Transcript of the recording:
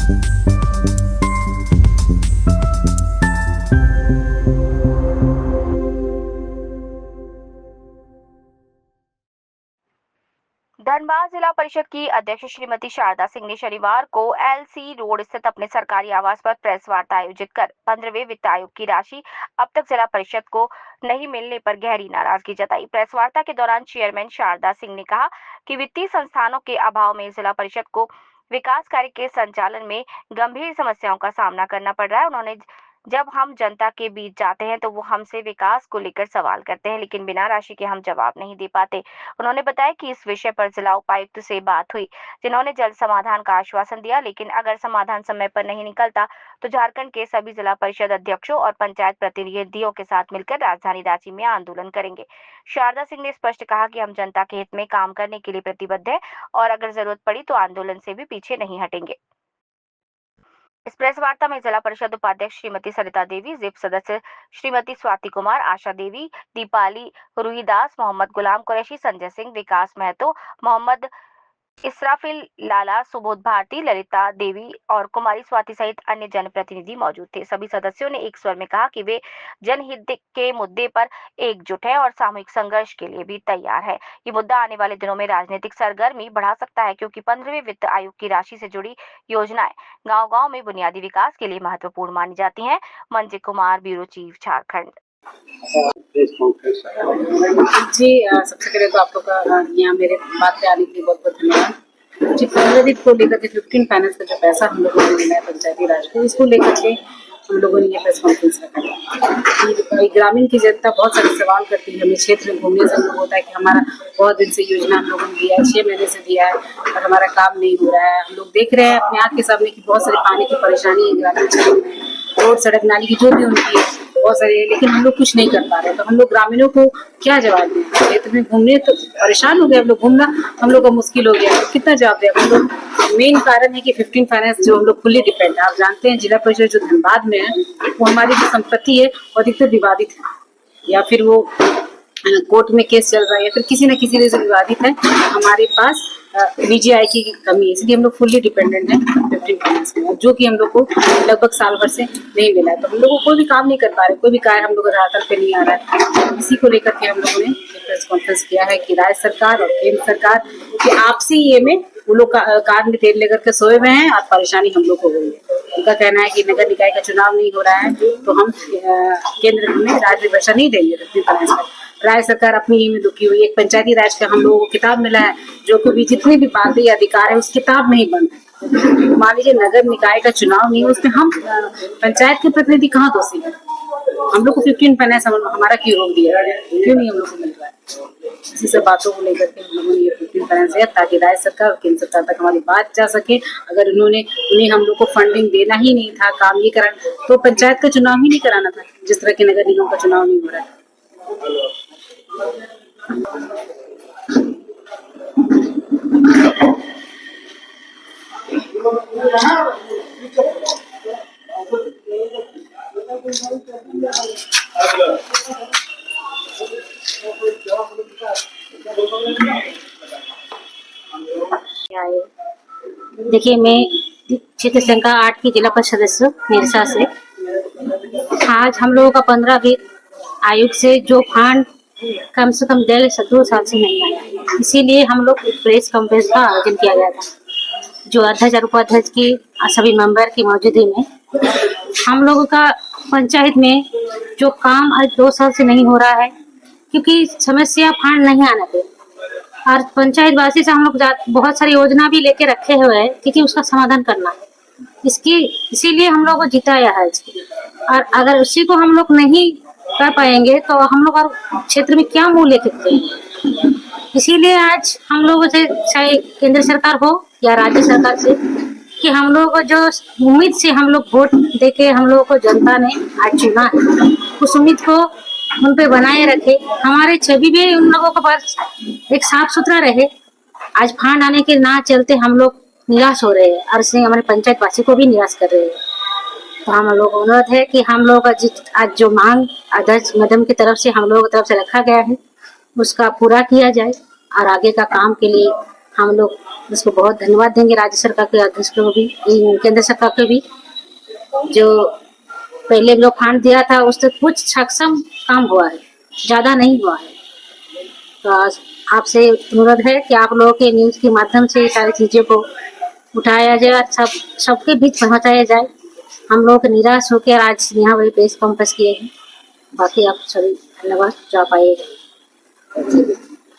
धनबाद जिला परिषद की अध्यक्ष श्रीमती शारदा सिंह ने शनिवार को एलसी रोड स्थित अपने सरकारी आवास पर प्रेस वार्ता आयोजित कर 15वें वित्त आयोग की राशि अब तक जिला परिषद को नहीं मिलने पर गहरी नाराजगी जताई। प्रेस वार्ता के दौरान चेयरमैन शारदा सिंह ने कहा कि वित्तीय संस्थानों के अभाव में जिला परिषद को विकास कार्य के संचालन में गंभीर समस्याओं का सामना करना पड़ रहा है। उन्होंने जब हम जनता के बीच जाते हैं तो वो हमसे विकास को लेकर सवाल करते हैं, लेकिन बिना राशि के हम जवाब नहीं दे पाते। उन्होंने बताया कि इस विषय पर जिला उपायुक्त से बात हुई, जिन्होंने जल्द समाधान का आश्वासन दिया, लेकिन अगर समाधान समय पर नहीं निकलता तो झारखंड के सभी जिला परिषद अध्यक्षों और पंचायत प्रतिनिधियों के साथ मिलकर राजधानी रांची में आंदोलन करेंगे। शारदा सिंह ने स्पष्ट कहा कि हम जनता के हित में काम करने के लिए प्रतिबद्ध हैं और अगर जरूरत पड़ी तो आंदोलन से भी पीछे नहीं हटेंगे। इस प्रेस वार्ता में जिला परिषद उपाध्यक्ष श्रीमती सरिता देवी, जिप सदस्य श्रीमती स्वाति कुमार, आशा देवी, दीपाली रुईदास, मोहम्मद गुलाम कुरैशी, संजय सिंह, विकास महतो, मोहम्मद इसराफिल लाला, सुबोध भारती, ललिता देवी और कुमारी स्वाति सहित अन्य जनप्रतिनिधि मौजूद थे। सभी सदस्यों ने एक स्वर में कहा कि वे जनहित के मुद्दे पर एकजुट है और सामूहिक संघर्ष के लिए भी तैयार है। ये मुद्दा आने वाले दिनों में राजनीतिक सरगर्मी बढ़ा सकता है, क्योंकि 15वें वित्त आयोग की राशि से जुड़ी योजनाएं गांव-गांव में बुनियादी विकास के लिए महत्वपूर्ण मानी जाती हैं। Manjit Kumar, bureau chief, Jharkhand. जी, सबसे पहले तो आप लोग का यहाँ मेरे बात पे आने के लिए बहुत बहुत धन्यवाद। जी, 15 दिन को लेकर के 15 फाइनेंस का जो पैसा हम लोगों को मिला है पंचायती राज को, इसको लेकर के हम लोगों ने ये प्रेस कॉन्फ्रेंस रखा है। ग्रामीण की जनता बहुत सारे सवाल करती है, हमें क्षेत्र में घूमने से हम लोग होता है कि हमारा बहुत दिन से योजना हम लोगों ने दिया है, 6 महीने से दिया है और हमारा काम नहीं हो रहा है। हम लोग देख रहे हैं अपने आँख के सामने की बहुत सारे पानी की परेशानी है ग्रामीण क्षेत्र में, रोड सड़क नाली की जो भी उनकी है बहुत सारे, लेकिन हम लोग कुछ नहीं कर पा रहे। तो हम लोग ग्रामीणों को क्या जवाब दें? क्षेत्र में घूमने तो परेशान हो गए हम लोग, घूमना हम लोग का मुश्किल हो गया, तो कितना जवाब दें हम लोग? मेन कारण है कि 15 फाइनेंस जो हम लोग फुल्ली डिपेंड है। आप जानते हैं जिला परिषद जो धनबाद में है वो हमारी जो संपत्ति है वो अधिकतर विवादित है, या फिर वो कोर्ट में केस चल रहा है या फिर किसी न किसी वजह से विवादित है। हमारे पास वीजीआई की कमी है, इसलिए हम लोग फुल्ली डिपेंडेंट हैं 15 फाइनेंस में, जो कि हम लोग को लगभग साल भर से नहीं मिला है। तो हम लोग को कोई भी काम नहीं कर पा रहे, कोई भी कार्य हम लोग धरातल पे नहीं आ रहा है। इसी को लेकर के हम लोगों ने प्रेस कॉन्फ्रेंस किया है कि राज्य सरकार और केंद्र सरकार के आपसी ये में वो लोग कार में तेल लेकर के सोए हुए हैं और परेशानी हम लोग को हो गई है। उनका कहना है कि नगर निकाय का चुनाव नहीं हो रहा है तो हम केंद्र में राज्य वर्षा नहीं देंगे 15 फाइनेंस में। राज्य सरकार अपनी ही में दुखी हुई। एक पंचायती राज का हम लोगों को किताब मिला है जो कि जितनी भी बातें या अधिकार है उस किताब में ही बंद है। मान लीजिए नगर निकाय का चुनाव नहीं है, उसमें हम पंचायत के प्रतिनिधि कहाँ दोषी है? हम लोग को 15 फाइनेंस हमारा क्यों रोक दिया, क्यों नहीं हम लोग को मिल रहा है? इसी सब बातों को लेकर के हम लोगों ने ये 15 फाइनेंस दिया ताकि राज्य सरकार और केंद्र सरकार तक हमारी बात जा सके। अगर उन्हें हम लोग को फंडिंग देना ही नहीं था, काम ये कराना, तो पंचायत का चुनाव ही नहीं कराना था, जिस तरह के नगर निगम का चुनाव नहीं हो रहा है। देखिए, मैं क्षेत्र संख्या 8 की जिला परिषद सदस्य निरसा से आज हम लोगों का 15 आयोग से जो फंड कम से कम 2 साल से नहीं आया, इसीलिए हम लोग प्रेस कॉन्फ्रेंस का आयोजन किया गया था, जो अध्यक्ष और उपाध्यक्ष की सभी मेंबर की मौजूदगी में। हम लोगों का पंचायत में जो काम आज 2 साल से नहीं हो रहा है, क्योंकि समस्या फंड नहीं आने पे, और पंचायत वासी से हम लोग बहुत सारी योजना भी लेके रखे हुए हैं, क्योंकि उसका समाधान करना है। इसीलिए हम लोग को जिताया है। और अगर उसी को हम लोग नहीं कर पाएंगे तो हम लोग और क्षेत्र में क्या मुंह लेके करेंगे? इसीलिए आज हम लोगों से, चाहे केंद्र सरकार हो या राज्य सरकार से, कि हम लोगों को जो उम्मीद से हम लोग वोट देके हम लोगों को जनता ने आज चुना है, उस उम्मीद को उन पे बनाए रखे, हमारे छवि भी उन लोगों के पास एक साफ सुथरा रहे। आज फंड आने के ना चलते हम लोग निराश हो रहे हैं और इसलिए हमारे पंचायत वासी को भी निराश कर रहे हैं। तो हम लोग अनुरोध है कि हम लोग आज जो मांग अध्यक्ष मैडम की तरफ से हम लोगों की तरफ से रखा गया है उसका पूरा किया जाए और आगे का काम के लिए हम लोग उसको बहुत धन्यवाद देंगे, राज्य सरकार के अध्यक्ष को भी, केंद्र सरकार को भी, जो पहले लोग फंड दिया था उससे कुछ सक्षम काम हुआ है, ज्यादा नहीं हुआ है। तो आपसे अनुरोध है कि आप लोगों के न्यूज के माध्यम से सारी चीजों को उठाया जाए, सबके बीच पहुंचाया जाए। हम लोग निराश होकर आज यहाँ वही प्रेस कॉन्फ्रेंस किए हैं। बाकी आप सभी धन्यवाद जो आप आए।